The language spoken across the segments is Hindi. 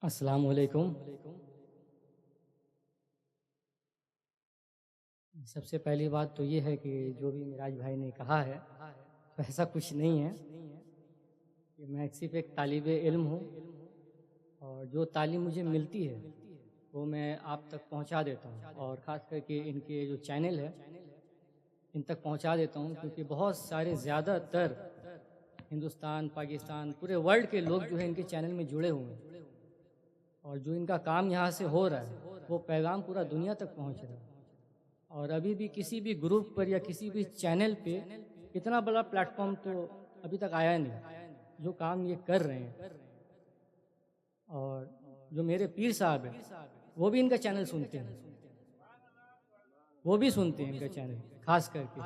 अस्सलाम वालेकुम। सबसे पहली बात तो ये है कि जो भी मिराज भाई ने कहा है तो ऐसा कुछ नहीं है कि मैं सिर्फ एक तालिबे इल्म हूँ और जो तालीम मुझे मिलती है वो मैं आप तक पहुँचा देता हूँ और ख़ास करके इनके जो चैनल है इन तक पहुँचा देता हूँ, क्योंकि बहुत सारे ज़्यादातर हिंदुस्तान, पाकिस्तान, पूरे वर्ल्ड के लोग जो है इनके चैनल में जुड़े हुए हैं और जो इनका काम यहाँ से हो रहा है वो पैगाम पूरा दुनिया तक पहुँच रहा है। और अभी भी किसी भी ग्रुप पर या किसी भी चैनल पे इतना बड़ा प्लेटफॉर्म तो अभी तक आया नहीं जो काम ये कर रहे हैं। और जो मेरे पीर साहब हैं वो भी इनका चैनल सुनते हैं, वो भी सुनते हैं इनका चैनल, खास करके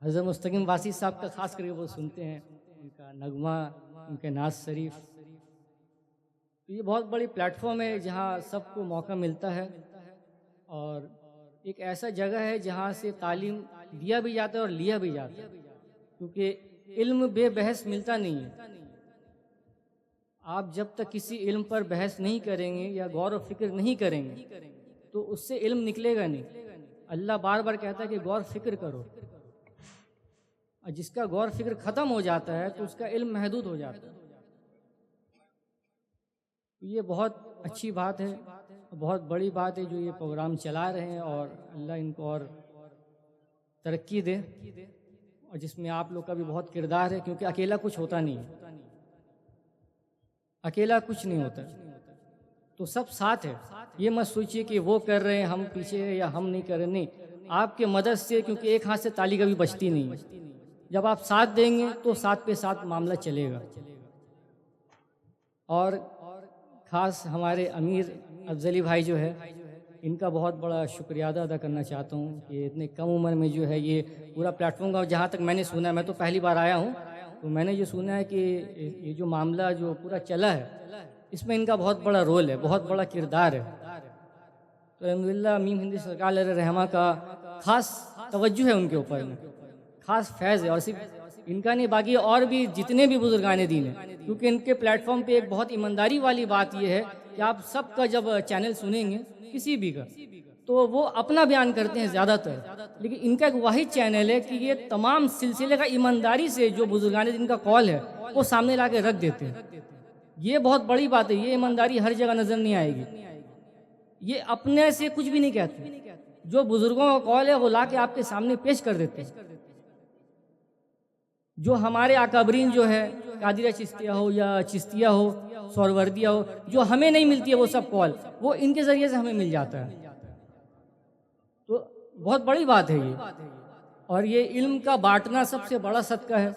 हज़रत मुस्तकीम वासी साहब का खास करके वो सुनते हैं, उनका नगमा, उनके नाज शरीफ। तो ये बहुत बड़ी प्लेटफॉर्म है जहाँ सबको मौका मिलता है और एक ऐसा जगह है जहाँ से तालीम दिया भी जाता है और लिया भी जाता है, क्योंकि इल्म बेबहस मिलता नहीं है। आप जब तक किसी इल्म पर बहस नहीं करेंगे या गौर व फिक्र नहीं करेंगे तो उससे इल्म निकलेगा नहीं। अल्लाह बार बार कहता है कि गौर फिक्र करो, और जिसका गौर फिक्र ख़त्म हो जाता है तो उसका इल्म महदूद हो जाता है। तो ये बहुत अच्छी बात है, बहुत बड़ी बात है जो ये प्रोग्राम चला रहे हैं, और अल्लाह इनको और तरक्की दे, और जिसमें आप लोग का भी बहुत किरदार है, क्योंकि अकेला कुछ होता नहीं है, अकेला कुछ नहीं होता, तो सब साथ है। ये मत सोचिए कि वो कर रहे हैं हम पीछे है या हम नहीं कर रहे, नहीं, आपके मदद से, क्योंकि एक हाथ से ताली कभी बचती नहीं है। जब आप साथ देंगे तो साथ पे साथ मामला चलेगा। और ख़ास हमारे अमीर अफजली भाई जो है, इनका बहुत बड़ा शुक्रिया अदा करना चाहता हूँ कि इतने कम उम्र में जो है ये पूरा प्लेटफॉर्म का, जहाँ तक मैंने सुना है, मैं तो पहली बार आया हूँ, तो मैंने ये सुना है कि ये जो मामला जो पूरा चला है इसमें इनका बहुत बड़ा रोल है, बहुत बड़ा किरदार है। तो अल्हम्दुलिल्लाह मीम हिंदी सरकार रहमा का ख़ास तवज्जो है उनके ऊपर में, ख़ास फैज़ है। और सिर्फ इनका नहीं, बाकी और भी जितने भी बुजुर्गान दीन हैं, क्योंकि इनके प्लेटफॉर्म पे एक बहुत ईमानदारी वाली बात यह है कि आप सबका जब चैनल सुनेंगे किसी भी का, तो वो अपना बयान करते हैं ज़्यादातर, लेकिन इनका एक वाहिद चैनल है कि ये तमाम सिलसिले का ईमानदारी से जो बुजुर्गान दीन का कॉल है वो सामने ला के रख देते हैं। ये बहुत बड़ी बात है, ये ईमानदारी हर जगह नज़र नहीं आएगी। ये अपने से कुछ भी नहीं कहते, जो बुजुर्गों का कॉल है वो ला के आपके सामने पेश कर देते हैं। जो हमारे अकाबरीन जो है, कादिरा चिश्तिया हो या चिश्तिया हो, सोहरवर्दिया हो, जो हमें नहीं मिलती है वो सब कॉल, वो इनके ज़रिए से हमें मिल जाता है। तो बहुत बड़ी बात है ये, और ये इल्म का बांटना सबसे बड़ा सदका है।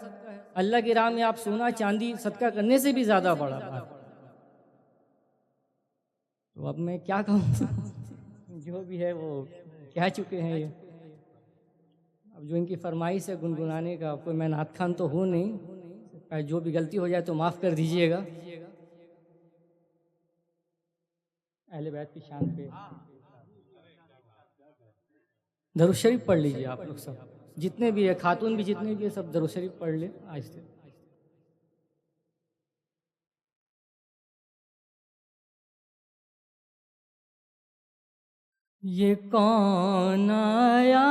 अल्लाह की राह में आप सोना चांदी सदका करने से भी ज़्यादा बड़ा बात। तो अब मैं क्या कहूँ जो भी है वो कह चुके हैं ये। अब जो इनकी फरमाइश है गुनगुनाने का, कोई मैं नात खान तो हूँ नहीं, जो भी गलती हो जाए तो माफ़ कर दीजिएगा। अहले बैत की शान पे दरूद शरीफ पढ़ लीजिए आप लोग सब, जितने भी है, खातून भी जितने भी है, सब दरूद शरीफ पढ़ ले आहिस्ते। ये कौन आया,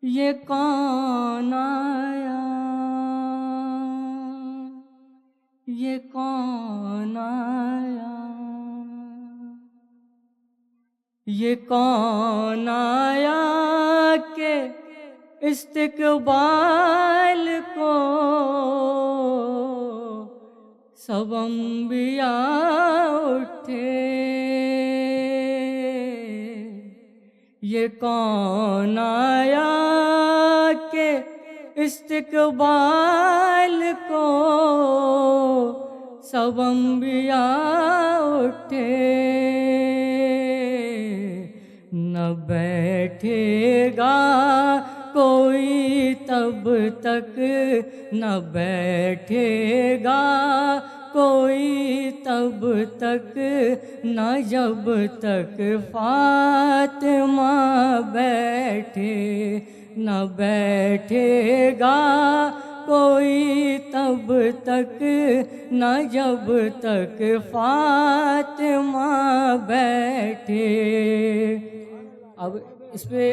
ये कौन आया, ये कौन आया, ये कौन आया के इस्तकबाल को सब अंबिया उठे। ये कौन आया के इस्तकबाल को सब अंबिया उठे। न बैठेगा कोई तब तक, न बैठेगा कोई तब तक, न जब तक फातिमा बैठे, न बैठेगा कोई तब तब तक न जब तक फातिमा बैठे। अब इस पे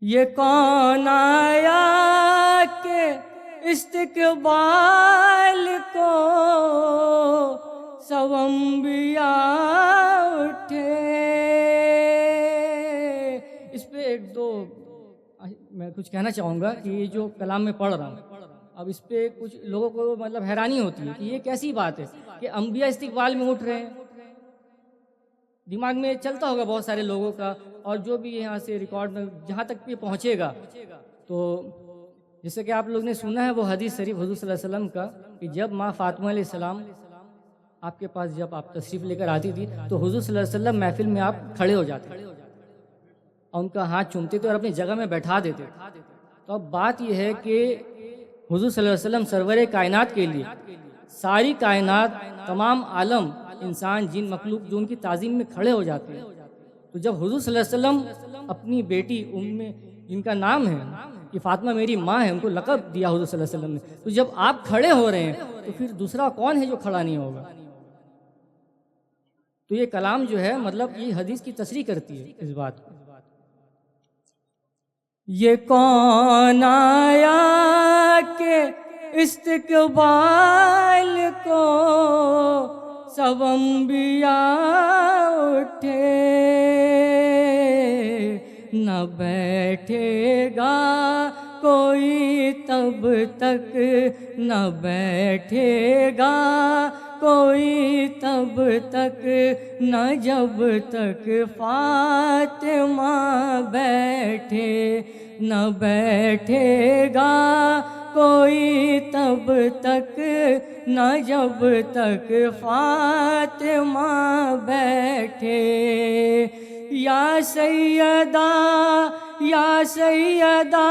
ये कौन आया के इस्तकबाल को सब अंबिया उठे। इस पे एक दो मैं कुछ कहना चाहूँगा कि ये जो कलाम में पढ़ रहा हूँ, अब इस पे कुछ लोगों को मतलब हैरानी होती है कि ये कैसी बात है कि अंबिया इस्तकबाल में उठ रहे हैं। दिमाग में चलता होगा बहुत सारे लोगों का, और जो भी यहाँ से रिकॉर्ड में जहाँ तक भी पहुँचेगा, तो जैसे कि आप लोग ने सुना है वो हदीस शरीफ हुज़ूर सल्लल्लाहु अलैहि वसल्लम का कि जब माँ फातिमा अलैहिस्सलाम आपके पास जब आप तशरीफ़ लेकर आती थी तो हुज़ूर सल्लल्लाहु अलैहि वसल्लम महफिल में आप खड़े हो जाते और उनका हाथ चूमते थे और अपनी जगह में बैठा देते। तो अब बात यह है कि हुज़ूर सल्लल्लाहु अलैहि वसल्लम सरवर कायनात के लिए सारी कायनात, तमाम आलम, इंसान, जिन, मखलूक जो उनकी ताज़ीम में खड़े हो जाते हैं, तो जब हुज़ूर सल्लल्लाहु अलैहि वसल्लम अपनी बेटी उम्मे, जिनका नाम है कि फातिमा मेरी माँ है, उनको लक़ब दिया हुज़ूर सल्लल्लाहु अलैहि वसल्लम ने, तो जब आप खड़े हो रहे हैं तो फिर दूसरा कौन है जो खड़ा नहीं होगा। तो ये कलाम जो है मतलब ये हदीस की तशरीह करती है इस बात को। ये कौन आया के इस्तकबाल को सब अंबिया उठे, न बैठेगा कोई तब तक, न बैठेगा कोई तब तक, न जब तक फातिमा बैठे, न बैठेगा कोई तब तक, न जब तक फातिमा बैठे। या सैयदा, या सैयदा,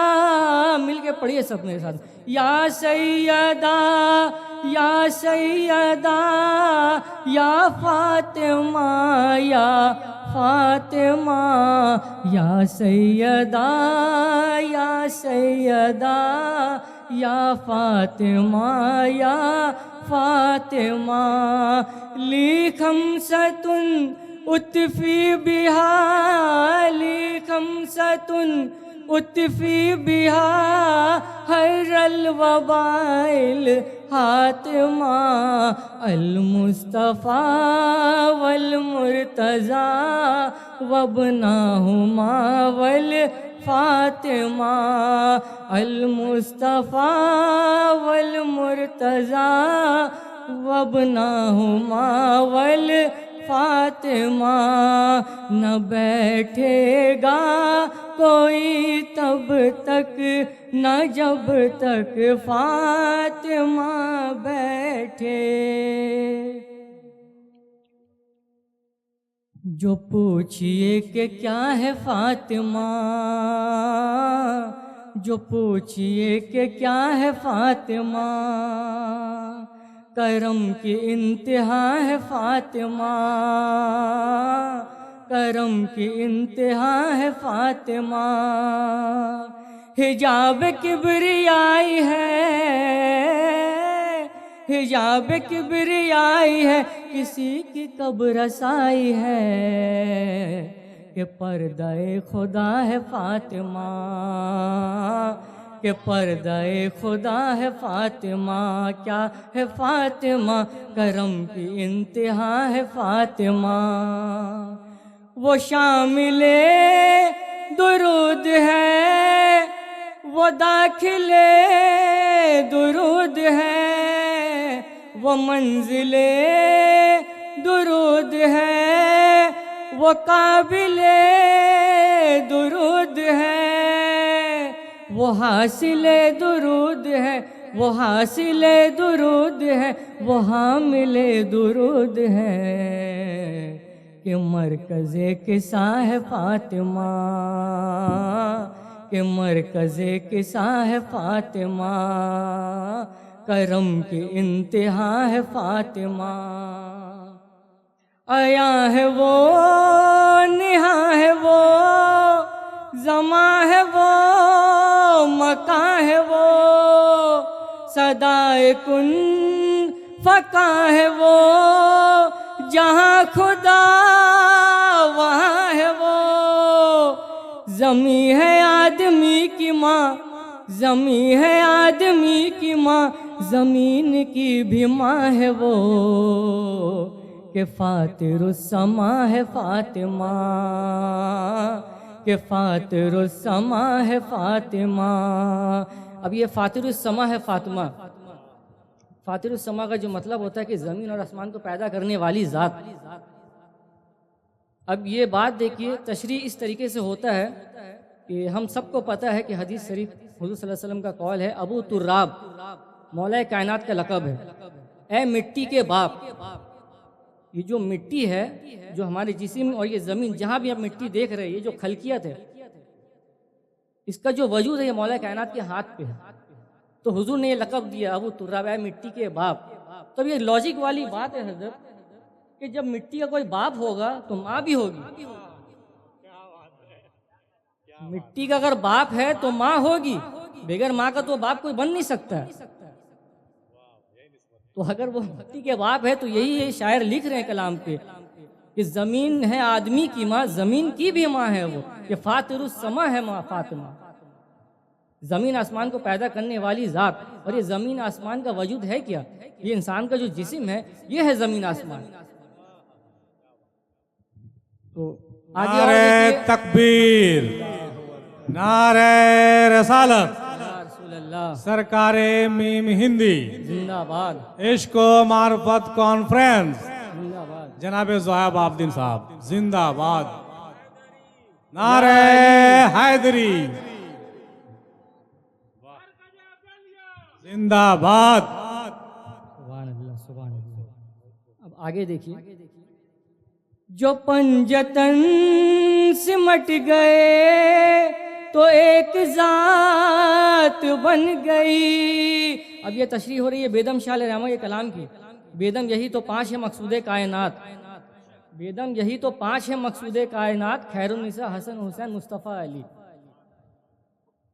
मिलके पढ़िए सब मेरे साथ। या सैयदा, या सैयदा, या फातिमा, या फातिमा, या सैयदा, या सैयदा, या फातिमा, या फातिमा। ली खमसतुन उत्फी बिहा, ली खमसतुन उत्फी बिहा हर्रल वबाइल फातिमा, अल मुस्तफ़ा वल मुर्तज़ा वबनाहुमा वल फातिमा, अल मुस्तफ़ा वल मुर्तज़ा वबनाहुमा वल फातिमा। न बैठेगा कोई तब तक, न जब तक फातिमा बैठे। जो पूछिए कि क्या है फातिमा, जो पूछिए कि क्या है फातिमा, करम की इंतहा है फातिमा, करम की इंतहा है फातिमा। हिजाब किब्रियाई है, हिजाब किब्रियाई है, किसी की कब्र रसाई है, कि पर्दाए खुदा है फातिमा, कि पर्दाए खुदा है फातिमा। क्या है फातिमा, करम की इंतहा है फातिमा। वो शामिले दुरूद है, वो दाखिले दुरूद है, वो मंजिले दुरूद है, वो काबिले दुरूद है, वो हासिले दुरूद है, वो हासिले दुरूद है, वो हामिले दुरूद है, कि मरकज़े किसा है फातिमा, कि मरकज़े किसा है फातिमा, करम की इंतहा है फातिमा। आया है वो कुन फका है वो, जहाँ खुदा वहाँ है वो। ज़मीं है आदमी की माँ, ज़मीं है आदमी की माँ, ज़मीन की भी माँ है वो। के फातिरुस्समा है फातिमा, के फातिरुस्समा है फातिमा। अब ये फातिरुस्समा है फातिमा, फातिरुस्समा का जो मतलब होता है कि ज़मीन और आसमान को पैदा करने वाली ज़ात। अब ये बात देखिए, तशरीह इस तरीके से होता है कि हम सबको पता है कि हदीस शरीफ हुज़ूर सल्लल्लाहु अलैहि वसल्लम का कौल है, अबू तुर्राब मौला कायनात का लक़ब है, ए मिट्टी के बाप। ये जो मिट्टी है, जो हमारे जिस्म और ये ज़मीन, जहाँ भी आप मिट्टी देख रहे हैं, ये जो खलकियत है, इसका जो वजूद है ये मौला कायनात के हाथ पे है। तो हुजूर ने ये लक़ब दिया अबू तुर्राब, ए मिट्टी के बाप। तब ये लॉजिक वाली बात है हज़रत कि जब मिट्टी का कोई बाप होगा तो माँ भी होगी। मिट्टी का अगर बाप है तो माँ होगी, बगैर माँ का तो बाप कोई बन नहीं सकता है। तो अगर वो मिट्टी के बाप है तो यही है शायर लिख रहे हैं कलाम पे कि ज़मीन है आदमी की माँ, ज़मीन की भी माँ है वो, कि फातिरुस्समा है माँ फातिमा। ज़मीन आसमान को पैदा करने वाली ज़ात। और ये ज़मीन आसमान का वजूद है क्या? ये इंसान का जो जिस्म है ये है ज़मीन आसमान। तो आगे नारे तकबीर, नारे रसालत, सरकारे मीम हिंदी जिंदाबाद, इश्क व मार्फत कॉन्फ्रेंस जिंदाबाद, जनाब ज़ोहैब आबदीन साहब जिंदाबाद। नारे हैदरी जिंदाबाद। सुभान अल्लाह, सुभान अल्लाह। अब आगे देखिए, जो पंजतन सिमट गए तो एक जात बन गई। अब ये तशरीह हो रही है बेदम शाह रहमा के कलाम की। बेदम यही तो 5 है मकसूद कायनात, बेदम यही तो 5 है मकसूद कायनात, खैरुन्निसा, हसन, हुसैन, मुस्तफ़ा, अली।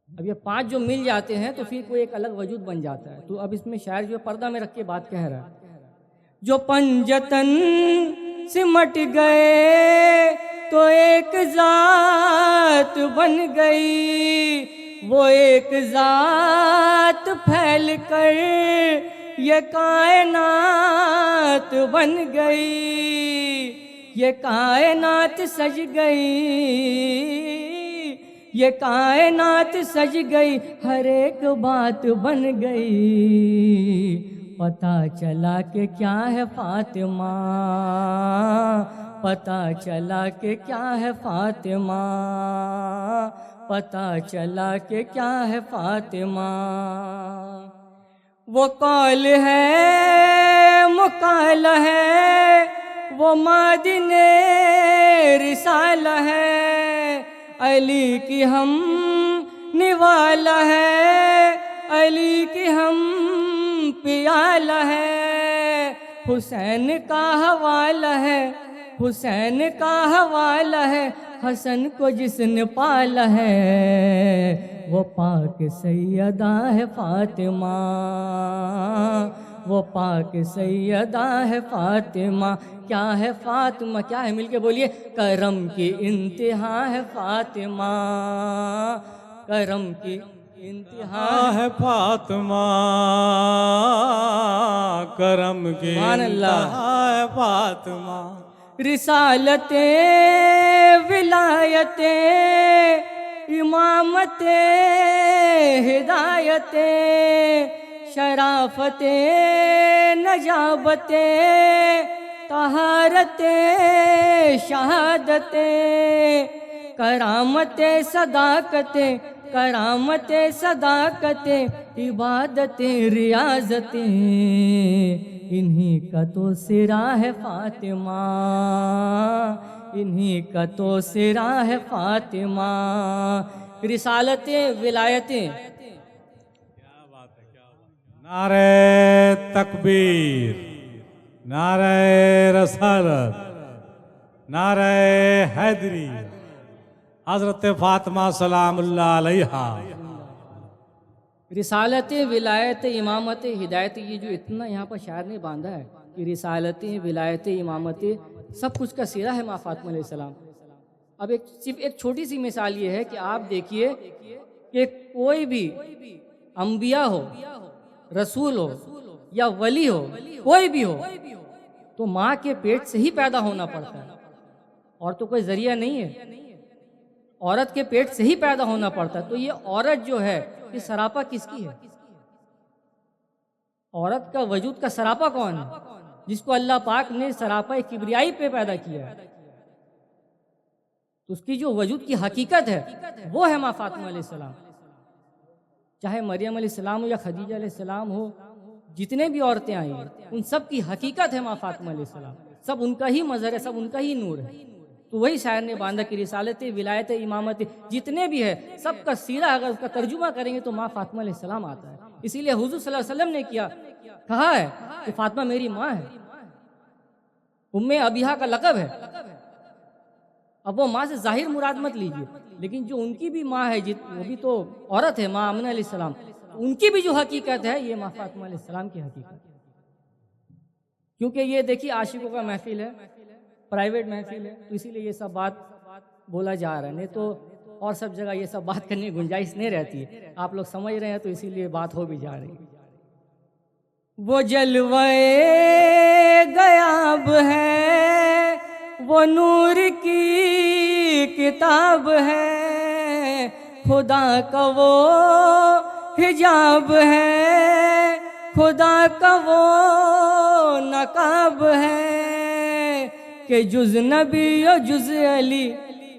अब ये 5 जो मिल जाते हैं तो फिर कोई एक अलग वजूद बन जाता है। तो अब इसमें शायर जो पर्दा में रख के बात कह रहा है, जो पंजतन सिमट गए तो एक जात बन गई। वो एक जात फैल कर ये कायनात बन गई। ये कायनात सज गई, ये कायनात सज गई, हर एक बात बन गई। पता चला कि क्या है फातिमा, पता चला कि क्या है फातिमा, पता चला कि क्या है फातिमा। वो कौल है मुकाल है, वो मादिने रिसाला है, अली की हम निवाला है, अली की हम पियाला है। हुसैन का हवाला है, हुसैन का हवाला है, हसन को जिसने पाला है वो पाक सैयदा है फातिमा, वो पाक सैयदा है फातिमा। क्या है फातिमा, क्या है मिलके बोलिए, करम की इंतहा है फातिमा, करम की इंतहा है फातिमा, करम की इंतहा है फातिमा। रिसालते विलायते इमामते हिदायते शराफते नजाबते तहारते शहादते करामते सदाकते करामते सदाकते इबादते रियाजते इन्हीं का तो सिरा है फातिमा, इन्हीं का तो सिरा है फातिमा। रिसालतें विलायतें, क्या बात है, क्या बात। नारे तकबीर, नारे रसालत, नारे हैदरी, हजरत फातिमा सलामुल्लाह अलैहा। रिसालत, विलायत, इमामत, हिदायत, ये जो इतना यहाँ पर शायर ने बांधा है कि रिसालत, विलायत, इमामत, सब कुछ का सिरा है माँ फातिमा अलैहिस्सलाम। अब सिर्फ एक छोटी सी मिसाल ये है कि आप देखिए कि कोई भी अंबिया हो, रसूल हो या वली हो, कोई भी हो, तो माँ के पेट से ही पैदा होना पड़ता है, और तो कोई जरिया नहीं है। औरत के पेट से ही पैदा होना पड़ता है। तो ये औरत जो है, ये सरापा किसकी है? औरत का वजूद का सरापा कौन है? जिसको अल्लाह पाक ने सरापा किबरियाई पे पैदा किया है, तो उसकी जो वजूद की हकीकत है वो है माँ फातिमा अलैहिस्सलाम। चाहे मरियम अलैहिस्सलाम हो या खदीजा अलैहिस्सलाम हो, जितने भी औरतें आई हैं उन सब की हकीकत है माँ फातिमा अलैहिस्सलाम। सब उनका ही मजहर है, सब उनका ही नूर है। तो वही शायर ने बांधा कि रिसालत, विलायत, इमामत, जितने भी है सबका सीरा अगर उसका तर्जुमा करेंगे तो माँ फातिमा अलैहिस्सलाम आता है। इसीलिए हुजूर सल्लल्लाहु अलैहि वसल्लम ने कहा है कि फातिमा मेरी माँ है, उम्मे अबिहा का लक़ब है। अब वो माँ से जाहिर मुराद मत लीजिए, लेकिन जो उनकी भी माँ है, वो भी तो औरत है, माँ आमिना अलैहिस्सलाम, उनकी भी जो हकीकत है ये माँ फातिमा अलैहिस्सलाम की हकीकत। क्योंकि ये देखिए आशिकों का महफिल है, प्राइवेट महफिल है, तो इसीलिए ये सब बात बोला जा रहा है, नहीं तो और सब जगह ये सब बात करने की गुंजाइश नहीं रहती है। आप लोग समझ रहे हैं तो इसीलिए बात हो भी जा रही है। वो जलवे गयाब है, वो नूर की किताब है, खुदा का वो हिजाब है, खुदा का वो नकाब है, के जुज नबी और जुज अली,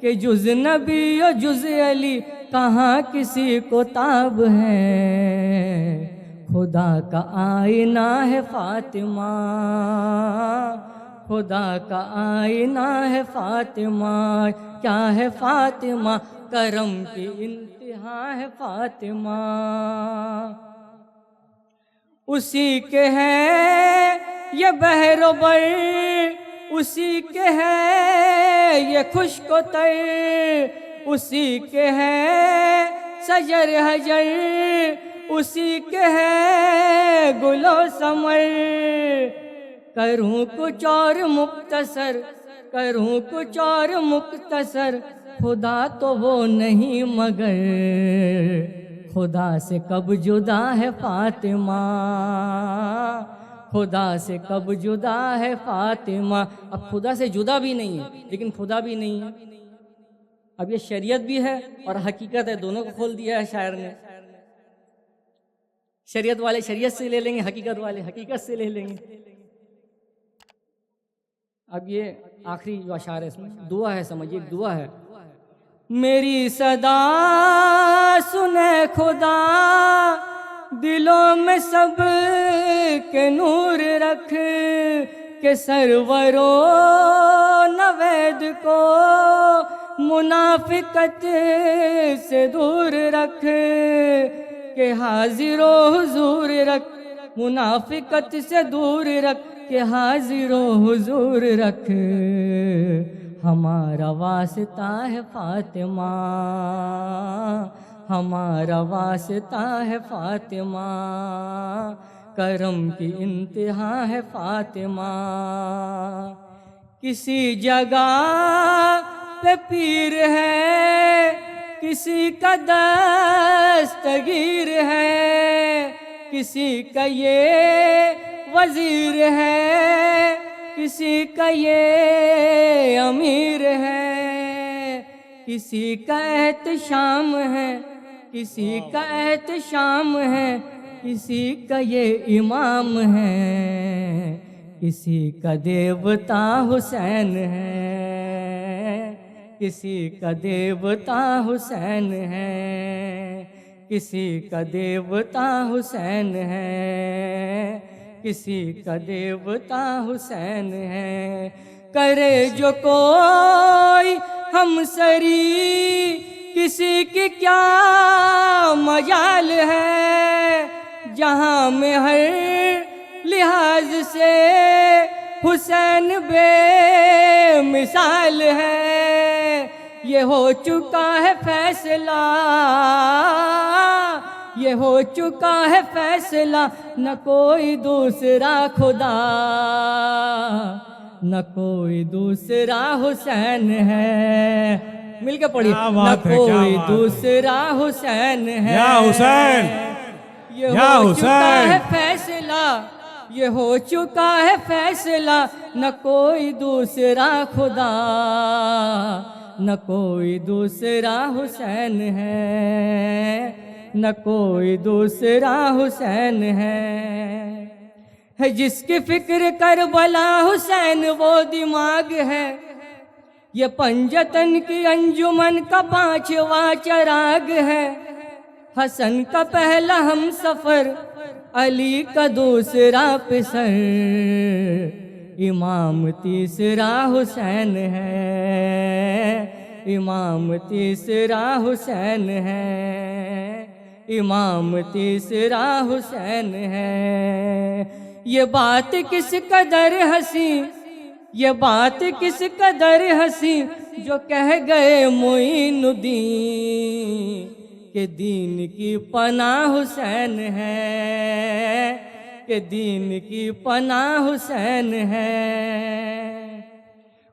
के जुज नबी और जुज अली, कहाँ किसी को ताब है। खुदा का आईना है फातिमा, खुदा का आईना है फातिमा, क्या है फातिमा, करम की इंतहा है फातिमा। उसी के है ये बहरोबर, उसी के है ये खुश्को तर, उसी के है सजर हजर, उसी के है गुलो समर। करूँ कुछ और मुख्तसर, करूँ कुछ और मुख्तसर, खुदा तो वो नहीं मगर, खुदा से कब जुदा है फातिमा, खुदा से कब जुदा है फातिमा। अब खुदा से जुदा भी नहीं है, लेकिन खुदा भी नहीं है। अब ये शरीयत भी है और हकीकत है, दोनों को खोल दिया है शायर ने। शरीयत वाले शरीयत से ले लेंगे, हकीकत वाले हकीकत से ले लेंगे। अब ये आखिरी जो अशार है इसमें दुआ है, समझिए दुआ है। मेरी सदा सुने खुदा, दिलों में सब के नूर रख, के सरवरो नवेद को मुनाफिकत से दूर रख, के हाजिरो हुजूर रख, मुनाफिकत से दूर रख, के हाजिरो हुजूर रख। हमारा वास्ता है फातिमा, हमारा वास्ता है फातिमा, करम की इंतहा है फातिमा। किसी जगह पे पीर है, किसी का दस्तगीर है, किसी का ये वजीर है, किसी का ये अमीर है, किसी का एहतशाम है, किसी का एहतशाम है, किसी का ये इमाम है, किसी का देवता हुसैन है, किसी का देवता हुसैन है, किसी का देवता हुसैन है, किसी का देवता हुसैन है। करे जो कोई हमसरी, किसी की क्या मजाल है, जहाँ में हर लिहाज से हुसैन बेमिसाल है। ये हो चुका है फैसला, ये हो चुका है फैसला, न कोई दूसरा खुदा, न कोई दूसरा हुसैन है। मिलके पढ़िए, न कोई दूसरा हुसैन है। या हुसैन, ये हो चुका है फैसला, ये हो चुका है फैसला, न कोई दूसरा खुदा, न कोई दूसरा हुसैन है, न कोई दूसरा हुसैन है जिसकी फिक्र करबला हुसैन वो दिमाग है, ये पंजतन की अंजुमन का 5वां चिराग है। हसन का पहला हम सफर, अली का दूसरा पिसर, इमाम तीसरा हुसैन है, इमाम तीसरा हुसैन है, इमाम तीसरा हुसैन है। ये बात किस कदर हंसी, ये बात किस कदर हंसी, जो कह गए मोइनुद्दीन के दीन की पनाह हुसैन है, के दीन की पनाह हुसैन है।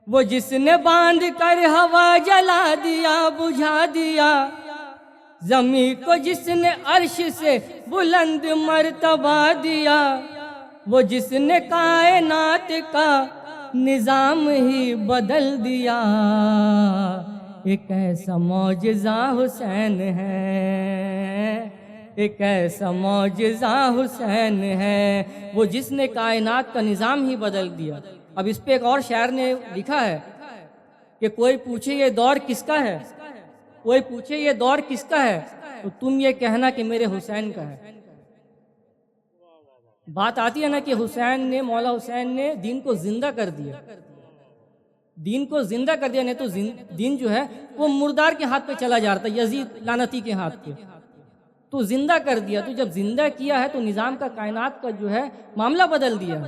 वो जिसने बांध कर हवा जला दिया बुझा दिया, ज़मीं को जिसने अर्श से बुलंद मर्तबा दिया, वो जिसने कायनात का निजाम ही बदल दिया, एक ऐसा मौजज़ा हुसैन है, एक ऐसा मौजज़ा हुसैन है, वो जिसने कायनात का निज़ाम ही बदल दिया। अब इस पे एक और शायर ने लिखा है कि कोई पूछे ये दौर किसका है, कोई पूछे ये दौर किसका है, तो तुम ये कहना कि मेरे हुसैन का है। बात आती है ना कि हुसैन ने, मौला हुसैन ने दीन को जिंदा कर दिया, दीन को जिंदा कर दिया, नहीं तो दीन जो है वो मुर्दार के हाथ पे चला जा रहा था, यजीद लानती के हाथ पे, तो जिंदा कर दिया। तो जब जिंदा किया है तो निज़ाम का, कायनात का जो है मामला बदल दिया।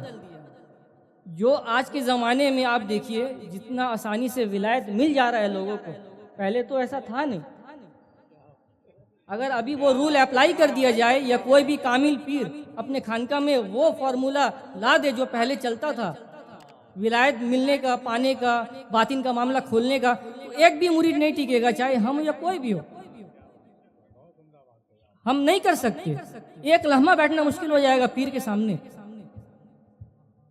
जो आज के ज़माने में आप देखिए जितना आसानी से विलायत मिल जा रहा है लोगों को, पहले तो ऐसा था नहीं। अगर अभी वो रूल अप्लाई कर दिया जाए या कोई भी कामिल पीर अपने खानका में वो फॉर्मूला ला दे जो पहले चलता था, विलायत मिलने का, पाने का, बातिन का मामला खोलने का, तो एक भी मुरीद नहीं टिकेगा, चाहे हम या कोई भी हो। हम नहीं कर सकते, एक लम्हा बैठना मुश्किल हो जाएगा पीर के सामने।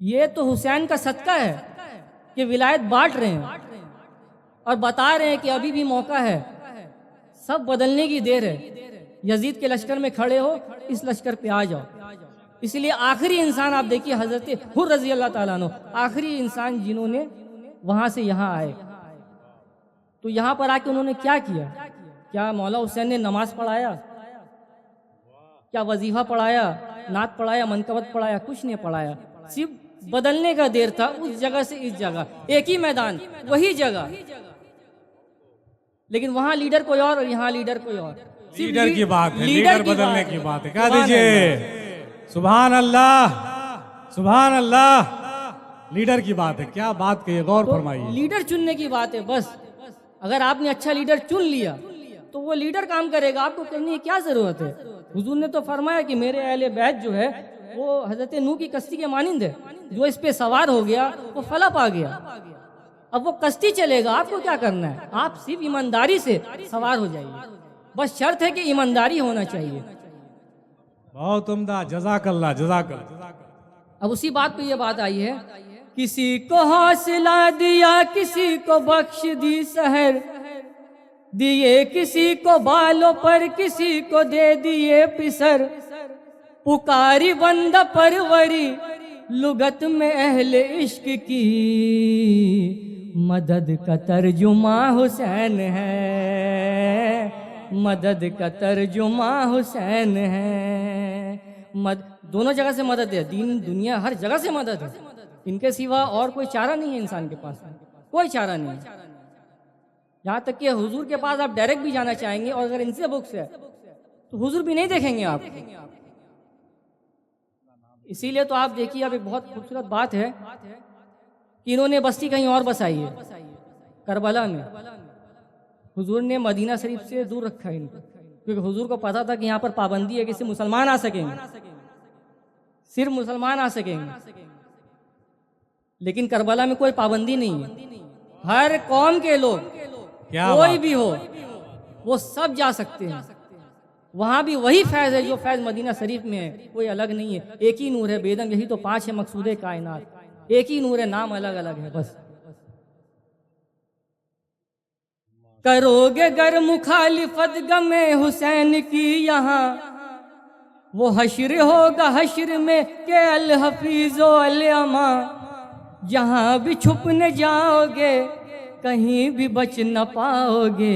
ये तो हुसैन का सदका है कि विलायत बांट रहे हैं और बता रहे हैं कि अभी भी मौका है, सब बदलने की देर है। यजीद के लश्कर में खड़े हो, इस लश्कर पे आ जाओ। इसलिए आखिरी इंसान आप देखिए हजरत हुर रजी अल्लाह ताला अन्हु, आखिरी इंसान जिन्होंने वहां से यहाँ आए, तो यहाँ पर आके उन्होंने क्या किया? क्या मौला हुसैन ने नमाज पढ़ाया? क्या वजीफा पढ़ाया, नात पढ़ाया, मनकबत पढ़ाया? कुछ नहीं पढ़ाया, सिर्फ बदलने का देर था। उस जगह से इस जगह, एक ही मैदान, वही जगह, लेकिन वहां लीडर कोई और यहाँ लीडर कोई और। लीडर की बात है, लीडर बदलने की बात है। कह दीजिए सुभान अल्लाह, सुभान अल्लाह। लीडर की बात है, क्या बात कही, गौर फरमाइए। लीडर चुनने की बात है बस। अगर आपने अच्छा लीडर चुन लिया तो वो लीडर काम करेगा, आपको करने की क्या जरूरत है। हुजूर ने तो फरमाया कि मेरे अहले बैत जो है वो हजरत नूह की कश्ती के मानिंद है, जो इस पे सवार हो गया वो फला पा गया। अब वो कश्ती चलेगा, आपको क्या करना है? आप सिर्फ ईमानदारी से सवार हो जाइए, बस शर्त है कि ईमानदारी होना चाहिए। बहुत उम्दा, जज़ाकल्लाह, जज़ाकल्लाह। अब उसी बात पे ये बात आई है, किसी को हौसला दिया, किसी को बख्श दी सहर, दिए किसी को बालों पर, किसी को दे दिए पिसर, पुकारी बंदा परवरी लुगत में अहले इश्क की, मदद का तर्जुमा हुसैन है, मदद का तर्जुमा हुसैन है। दोनों जगह से मदद है, दीन दुनिया हर जगह से मदद है। इनके सिवा और कोई चारा नहीं है इंसान के पास, कोई चारा नहीं है। यहाँ तक कि हुजूर के पास आप डायरेक्ट भी जाना चाहेंगे और अगर इनसे बुक्स है तो हुजूर भी नहीं देखेंगे आप। इसीलिए तो आप देखिए, अब एक बहुत खूबसूरत बात है कि इन्होंने बस्ती कहीं और बसाई है, करबला में। हुजूर ने मदीना शरीफ से दूर रखा है इनको, क्योंकि हुजूर को पता था कि यहाँ पर पाबंदी है कि सिर्फ मुसलमान आ सकेंगे, सिर्फ मुसलमान आ सकेंगे। लेकिन करबला में कोई पाबंदी नहीं है, हर कौम के लोग कोई भी हो वो सब जा सकते हैं। वहां भी वही फैज है जो फैज मदीना शरीफ में है, कोई अलग नहीं है। एक ही नूर है बेदम, यही तो 5 है मकसूद कायनात, एक ही नूर है, नाम अलग अलग है बस। करोगे गर मुखालिफत गमे हुसैन की यहाँ, वो हश्र होगा हश्र में के अल हफीज़ो अल अमा। जहाँ भी छुपने जाओगे कहीं भी बच न पाओगे,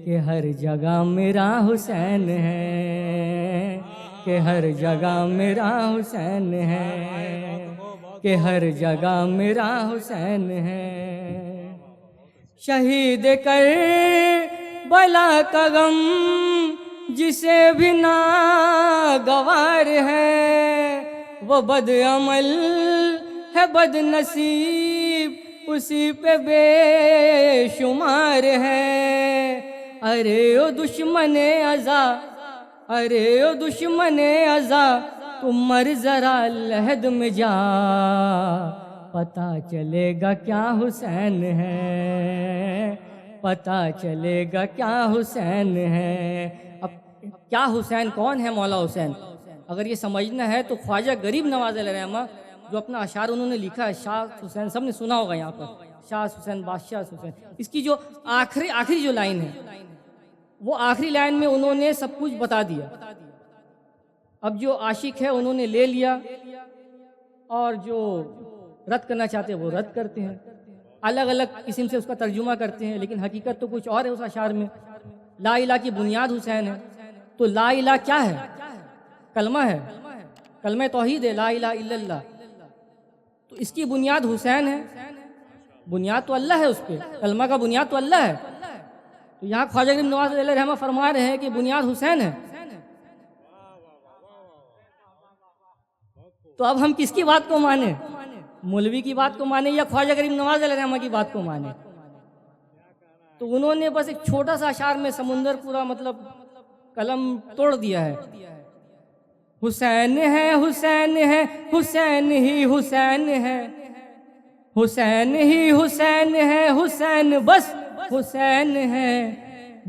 कि हर जगह मेरा हुसैन है, कि हर जगह मेरा हुसैन है, कि हर जगह मेरा हुसैन है। शहीद कर बला का गम जिसे भी ना गवार है, वो बद अमल है बद नसीब उसी पे बेशुमार है। अरे ओ दुश्मने अज़ा, अरे ओ दुश्मने अज़ा, तुम मर जरा लहद में जा, पता चलेगा क्या हुसैन है, पता चलेगा क्या हुसैन है। अब क्या हुसैन कौन है? मौला हुसैन अगर ये समझना है तो ख्वाजा गरीब नवाज अलैहिर्रहमा जो अपना अशार उन्होंने लिखा है, शाह हुसैन, सबने सुना होगा यहाँ पर, शाह हुसैन बादशाह हुसैन, इसकी जो आखिरी जो लाइन है वो आखिरी लाइन में उन्होंने सब कुछ बता दिया। अब जो आशिक है उन्होंने ले लिया और जो रद्द करना चाहते हैं वो रद्द करते हैं, अलग अलग किस्म से उसका तर्जुमा करते हैं, लेकिन हकीकत तो कुछ और है उस अशार में। ला इला की बुनियाद हुसैन है, तो ला इला क्या है? कलमा है, कलमा तौहीद है, ला इला इल्लल्लाह। तो इसकी बुनियाद हुसैन है, बुनियाद तो अल्लाह है, उस पर कलमा का बुनियाद तो अल्लाह है। तो यहाँ ख्वाजा गरीब नवाज अलैहिर्रहमा फरमा रहे हैं कि बुनियाद हुसैन है। तो अब हम किसकी बात को माने? मौलवी की बात को माने या ख्वाजा गरीब नवाज अलैहिर्रहमा की बात को माने? तो उन्होंने बस एक छोटा सा अशार में समुंदर पूरा मतलब कलम तोड़ दिया है। हुसैन है हुसैन है हुसैन ही हुसैन है, हुसैन ही हुसैन है, हुसैन बस हुसैन है,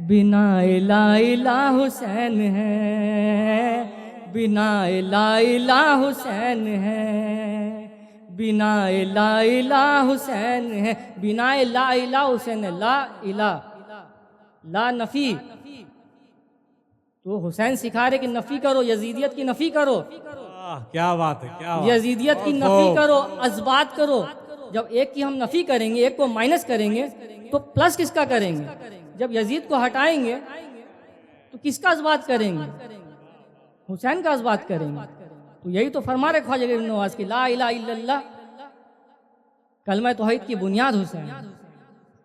बिना इला इला हुसैन है, बिना इला इला हुसैन है, बिना इला इला हुसैन है, बिना इला इला हुसैन है। ला इला ला नफी, तो हुसैन सिखा रहे कि नफी करो, यजीदियत की नफी करो। क्या बात है, क्या बात। यजीदियत की नफी करो, अज़बात करो। जब एक की हम नफी करेंगे, एक को माइनस करेंगे, तो प्लस किसका करेंगे? जब यजीद को हटाएंगे तो किसका अज़बात करेंगे? हुसैन का अज़बात करेंगे। तो यही तो फरमा रहे ख्वाजा गरीब नवाज की ला इलाहा इल्लल्लाह, कलमा तौहीद की बुनियाद हुसैन।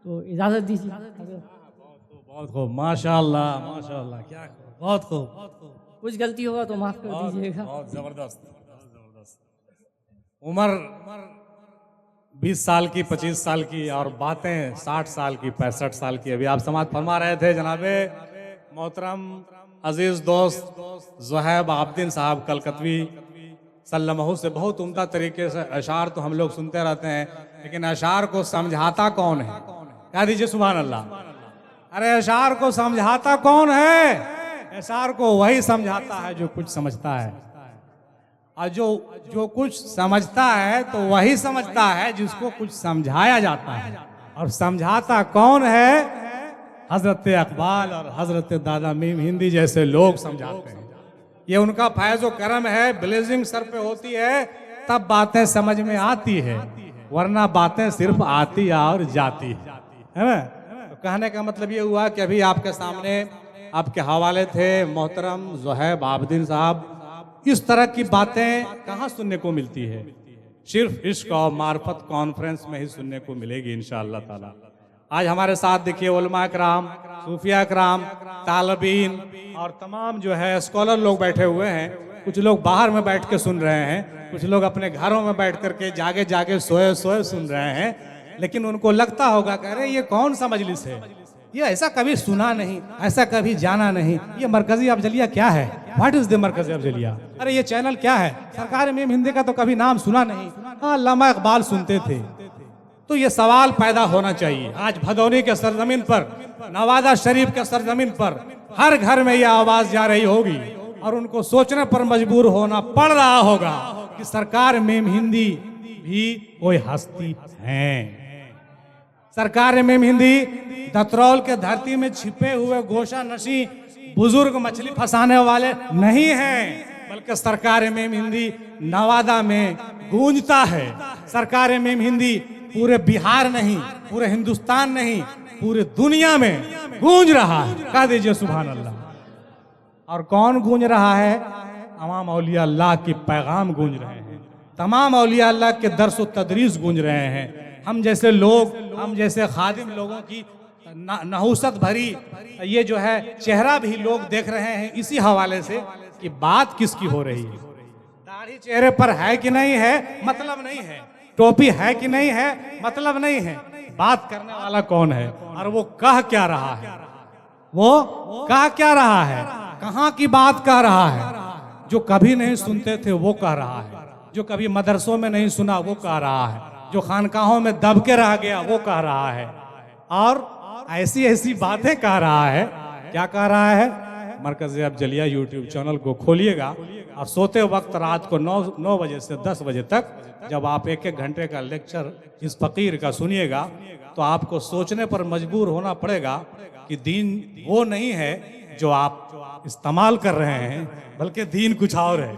तो इजाज़त दीजिए। बहुत खूब, माशाअल्लाह माशाअल्लाह, क्या बहुत खूब। कुछ गलती होगा तो माफ कर दीजिएगा। बहुत जबरदस्त, जबरदस्त। उम्र 20 साल की, 25 साल की, और बातें 60 साल की, 65 साल की। अभी आप समाअत फरमा रहे थे जनाबे मोहतरम अजीज दोस्त ज़ुहैब आबदीन साहब कलकतवी सल्लमहु से बहुत उम्दा तरीके से अशार तो हम लोग सुनते रहते हैं, लेकिन अशार को समझाता कौन है? कह दीजिए सुभान अल्लाह। अरे अशार को समझाता कौन है? अशार को वही समझाता है जो कुछ समझता है, और जो कुछ समझता है तो वही समझता है जिसको कुछ समझाया जाता है। और समझाता कौन है? हजरत अकबाल और हजरत दादा मीम हिंदी जैसे लोग समझाते हैं। ये उनका फैज़ो करम है, ब्लेजिंग सर पे होती है तब बातें समझ में आती है, वरना बातें सिर्फ आती और जाती है ना। तो कहने का मतलब ये हुआ कि अभी आपके सामने आपके हवाले थे मोहतरम ज़ुहैब आबदीन साहब। इस तरह की बातें कहाँ सुनने को मिलती है? सिर्फ इश्क और मार्फत कॉन्फ्रेंस में ही सुनने को मिलेगी इंशाअल्लाह ताला। आज हमारे साथ देखिए उलमा कराम, सूफिया कराम, तालिबीन और तमाम जो है स्कॉलर लोग बैठे हुए हैं। कुछ लोग बाहर में बैठ के सुन रहे हैं, कुछ लोग अपने घरों में बैठ करके जागे जागे सोए सोए सुन रहे हैं। लेकिन उनको लगता होगा कह रहे ये कौन सा मजलिस है, ये ऐसा कभी सुना नहीं, ऐसा कभी जाना नहीं। ये मरकजी अफजलिया क्या है? व्हाट इज द मरकजी अफजलिया? अरे ये चैनल क्या है? सरकार मेम हिंदी का तो कभी नाम सुना नहीं। हाँ, अल्लामा इकबाल सुनते थे। तो ये सवाल पैदा होना चाहिए। आज भदौनी के सरजमीन पर, नवादा शरीफ के सरजमीन पर हर घर में यह आवाज जा रही होगी और उनको सोचने पर मजबूर होना पड़ रहा होगा कि सरकार मेम हिंदी भी कोई हस्ती है। सरकार मेम हिंदी दतरौल के धरती में छिपे हुए गोशा नशी बुजुर्ग मछली फंसाने वाले नहीं हैं, बल्कि सरकार मेम हिंदी नवादा में गूंजता है। सरकार मेम हिंदी पूरे बिहार नहीं, पूरे हिंदुस्तान नहीं, पूरे दुनिया में गूंज रहा है। कह दीजिए सुभान अल्लाह। और कौन गूंज रहा है? तमाम औलिया अल्लाह के पैगाम गूंज रहे हैं, तमाम औलिया अल्लाह के दर्स व तदरीस गूंज रहे हैं। हम जैसे लोग, हम जैसे खादिम लोगों की नहुसत भरी ये जो है चेहरा भी लोग देख रहे हैं इसी हवाले से कि बात किसकी हो रही है। दाढ़ी चेहरे पर है कि नहीं है मतलब नहीं है, टोपी है कि नहीं है मतलब नहीं है, बात करने वाला कौन है और वो कह क्या रहा है, वो कह क्या रहा है, कहाँ की बात कह रहा है। जो कभी नहीं सुनते थे वो कह रहा है, जो कभी मदरसों में नहीं सुना वो कह रहा है, जो खानकाहों में दब के रह गया वो कह रहा है और ऐसी ऐसी बातें कह रहा है। क्या कह रहा है? मरकज़ अफजलिया यूट्यूब चैनल को खोलिएगा और सोते वक्त रात को 9 बजे से 10 बजे तक जब आप एक घंटे का लेक्चर इस फकीर का सुनिएगा तो आपको सोचने पर मजबूर होना पड़ेगा कि दीन वो नहीं है जो आप इस्तेमाल कर रहे हैं, बल्कि दीन कुछ और है।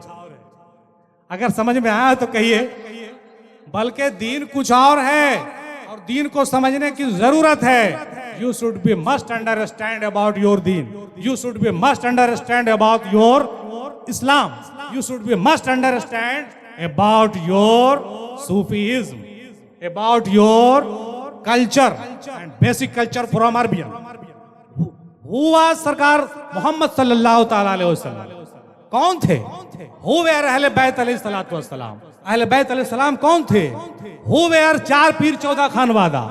अगर समझ में आया तो कहिए, बल्कि दीन कुछ और है और दीन को समझने की जरूरत है। You should be must understand about your deen. You should be must understand about your Islam. You should be must understand about your Sufism, about your culture and basic culture from Arabian. Who was सरकार मोहम्मद सल्लल्लाहु ताला अलैहि वसल्लम? कौन थे? Who were अहले बैत अलैहिस्सलातु वस्सलाम? अहले बैत अलैहिस्सलाम कौन थे? Who were 4 Pir 14 खानवादा?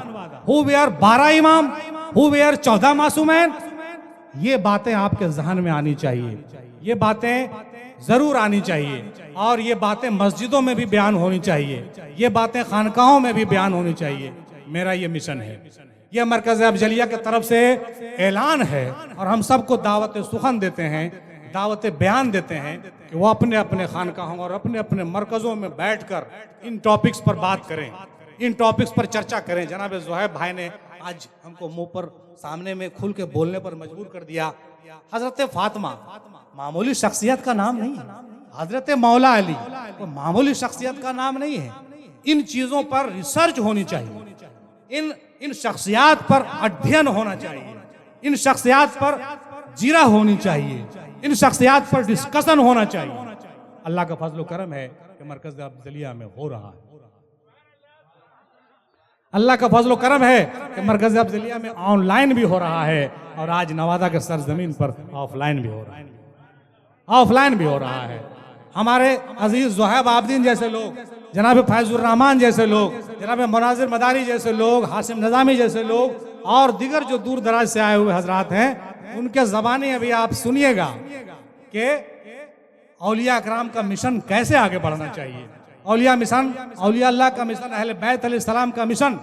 Who were 12 इमाम? Who were 14 मासूमैन? ये बातें आपके जहन में आनी चाहिए, ये बातें जरूर आनी चाहिए और ये बातें मस्जिदों में भी बयान होनी चाहिए, ये बातें खानकाहों में भी बयान होनी चाहिए। मेरा ये मिशन है, ये मरकज़ अफजलिया की तरफ से ऐलान है और हम सबको दावत सुखन देते हैं, दावत बयान देते हैं कि वो अपने अपने खानकाहों और अपने अपने मरकज़ों में बैठकर इन टॉपिक्स पर बात करें, इन टॉपिक्स पर चर्चा करें। जनाब ज़ुहैब भाई ने आज हमको मुंह पर सामने में खुल के बोलने पर मजबूर कर दिया। हजरत फातिमा मामूली शख्सियत का नाम नहीं है, हजरत मौला अली वो मामूली शख्सियत का नाम नहीं है। इन चीजों पर रिसर्च होनी चाहिए, इन शख्सियात पर अध्ययन होना चाहिए, इन शख्सियात पर जीरा होनी चाहिए, इन शख्सियात पर डिस्कशन होना चाहिए। अल्लाह का फजल करम है कि मरकज़ अफजलिया में हो रहा है, अल्लाह का फजल करम है कि मरकज़ अफजलिया में ऑनलाइन भी हो रहा है और आज नवादा के सरजमीन पर ऑफलाइन भी हो रहा है, ऑफलाइन भी हो रहा है। हमारे अजीज ज़ुहैब आबदीन जैसे लोग, जनाब फैजुर रहमान जैसे लोग, जनाब मुनाजिर मदारी जैसे लोग, हाशिम नज़ामी जैसे लोग और दिगर जो दूर दराज से आए हुए हजरात हैं, उनके ज़बानी अभी आप सुनिएगा कि औलिया कराम का मिशन कैसे आगे बढ़ना चाहिए। औलिया मिशन, औलिया अल्लाह का मिशन, अहले बैत अलैहिस्सलाम का मिशन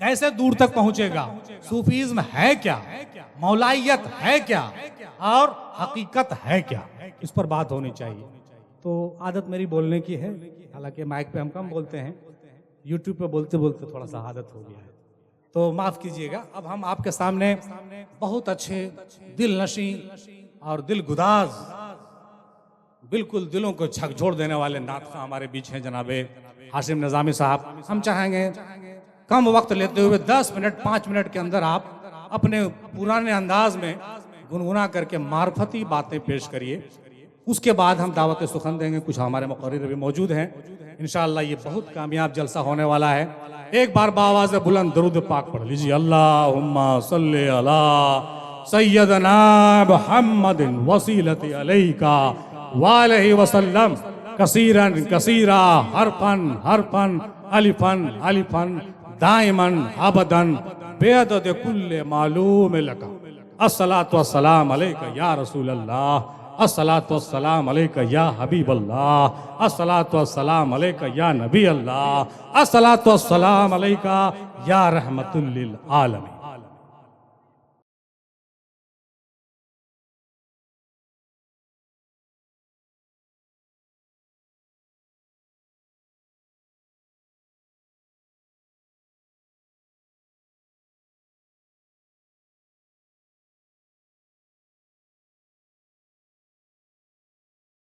कैसे दूर तक पहुंचेगा। सूफीज्म है क्या, मौलाइयत है क्या और हकीकत है क्या, इस पर बात होनी चाहिए। तो आदत मेरी बोलने की है, हालांकि माइक पे हम कम बोलते हैं, यूट्यूब पे बोलते बोलते थोड़ा सा आदत हो गया है, तो माफ कीजिएगा। अब हम आपके सामने बहुत अच्छे दिल नशी और दिल गुदाज, बिल्कुल दिलों को झकझोर देने वाले नातखा हमारे बीच हैं जनाबे हाशिम नज़ामी साहब। हम चाहेंगे कम वक्त लेते हुए 10 मिनट 5 मिनट के अंदर आप अपने पुराने अंदाज में गुनगुना करके मार्फती बातें पेश करिए, उसके बाद हम दावत सुखन देंगे। कुछ हमारे मुक़र्रिर भी मौजूद हैं, इंशाअल्लाह ये बहुत कामयाब जलसा होने वाला है। एक बार बावाज़ बुलंद दरूद पाक पढ़ लीजिए, अल्लाहुम्मा सल्ली अला सय्यदना मुहम्मदिन वसीलति अलैका वालैहि वसल्लम कसीरन कसीरा हरफन हरफन अलिफन अलिफन दाइमन अबदन बेअदद कुल्ले मालूम लका अस्सलातु वस्सलाम अलैका या रसूल अल्लाह अस्सलातु वस्सलाम अलैका या हबीब अल्लाह अस्सलातु वस्सलाम अलैका या नबी अल्लाह अस्सलातु वस्सलाम अलैका या रहमतुल लिल आलमीन।